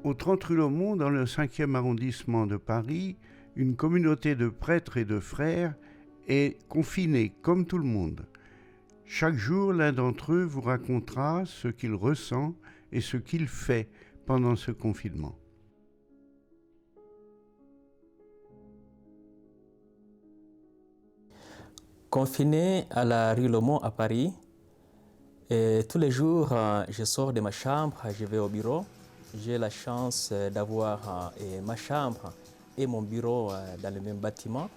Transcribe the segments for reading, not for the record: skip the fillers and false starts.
Au 30 rue Laumont, dans le 5e arrondissement de Paris, une communauté de prêtres et de frères est confinée comme tout le monde. Chaque jour, l'un d'entre eux vous racontera ce qu'il ressent et ce qu'il fait pendant ce confinement. Confiné à la rue Laumont à Paris, et tous les jours, je sors de ma chambre, je vais au bureau. J'ai la chance d'avoir ma chambre et mon bureau dans le même bâtiment.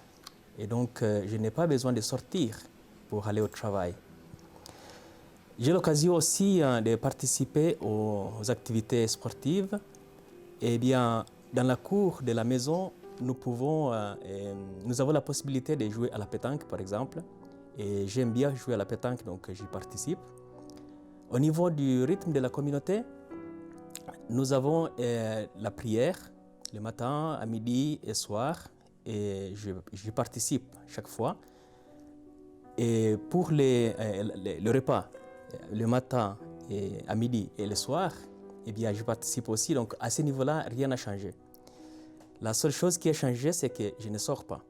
Et donc, je n'ai pas besoin de sortir pour aller au travail. J'ai l'occasion aussi de participer aux activités sportives. Eh bien, dans la cour de la maison, nous avons la possibilité de jouer à la pétanque, par exemple. Et j'aime bien jouer à la pétanque, donc j'y participe. Au niveau du rythme de la communauté, nous avons la prière le matin, à midi et soir, et j'y participe chaque fois. Et pour le repas, le matin, et à midi et le soir, eh bien, je participe aussi. Donc à ce niveau-là, rien n'a changé. La seule chose qui a changé, c'est que je ne sors pas.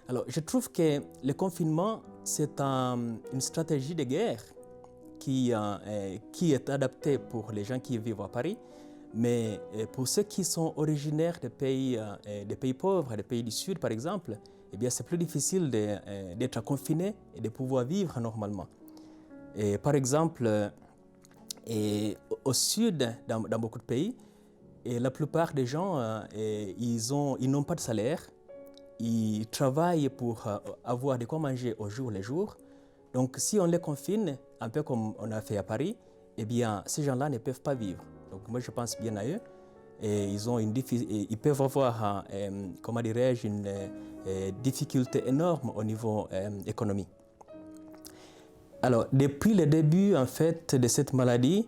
Alors, je trouve que le confinement, c'est une stratégie de guerre qui est adaptée pour les gens qui vivent à Paris, mais pour ceux qui sont originaires des pays pauvres, des pays du Sud par exemple, eh bien, c'est plus difficile d'être confiné et de pouvoir vivre normalement. Et par exemple, au Sud, dans beaucoup de pays, et la plupart des gens, ils n'ont pas de salaire, ils travaillent pour avoir de quoi manger au jour le jour. Donc si on les confine, un peu comme on a fait à Paris, eh bien ces gens-là ne peuvent pas vivre. Donc moi je pense bien à eux. Et ils peuvent avoir, comment dirais-je, une difficulté énorme au niveau économique. Alors depuis le début en fait de cette maladie,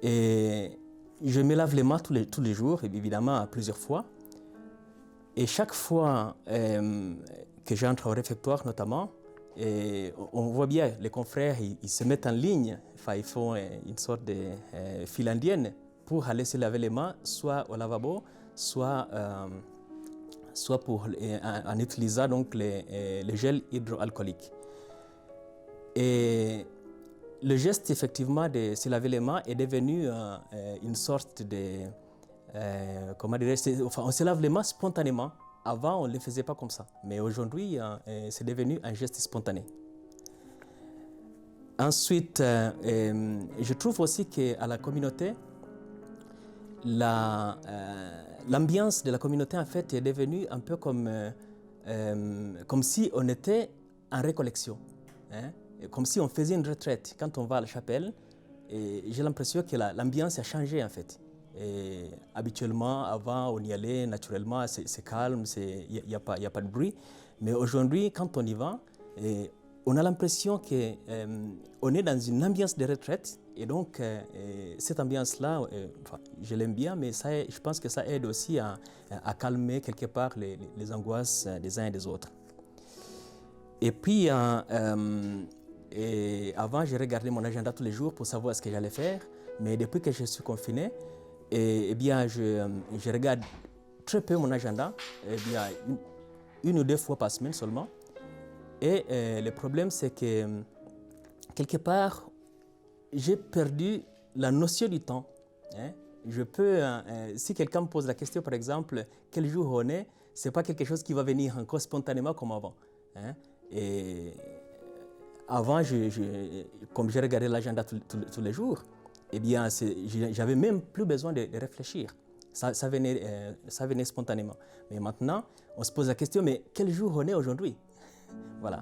je me lave les mains tous les jours, évidemment plusieurs fois. Et chaque fois que j'entre au réfectoire notamment, on voit bien les confrères, ils se mettent en ligne, enfin, ils font une sorte de file indienne pour aller se laver les mains, soit au lavabo, soit en utilisant donc le gel hydroalcoolique. Et le geste effectivement de se laver les mains est devenu une sorte de, comment dirais-je, enfin, on se lave les mains spontanément. Avant, on ne le faisait pas comme ça, mais aujourd'hui, c'est devenu un geste spontané. Ensuite, je trouve aussi qu'à la communauté, l'ambiance de la communauté en fait est devenue un peu comme si on était en récollection, hein? Comme si on faisait une retraite. Quand on va à la chapelle, j'ai l'impression que l'ambiance a changé en fait. Et habituellement, avant, on y allait naturellement, c'est calme, il n'y a pas de bruit. Mais aujourd'hui, quand on y va, on a l'impression qu'on est dans une ambiance de retraite. Et donc, cette ambiance-là, je l'aime bien, mais je pense que ça aide aussi à calmer quelque part les angoisses des uns et des autres. Et puis, avant, je regardais mon agenda tous les jours pour savoir ce que j'allais faire. Mais depuis que je suis confiné, eh bien, je regarde très peu mon agenda, eh bien, une ou deux fois par semaine seulement. Et le problème, c'est que quelque part, j'ai perdu la notion du temps, hein. Je peux, si quelqu'un me pose la question, par exemple, quel jour on est, ce n'est pas quelque chose qui va venir encore spontanément comme avant, hein. Et avant, comme je regardais l'agenda tous les jours, eh bien, j'avais même plus besoin de réfléchir. Ça venait spontanément. Mais maintenant, on se pose la question, mais quel jour on est aujourd'hui? Voilà.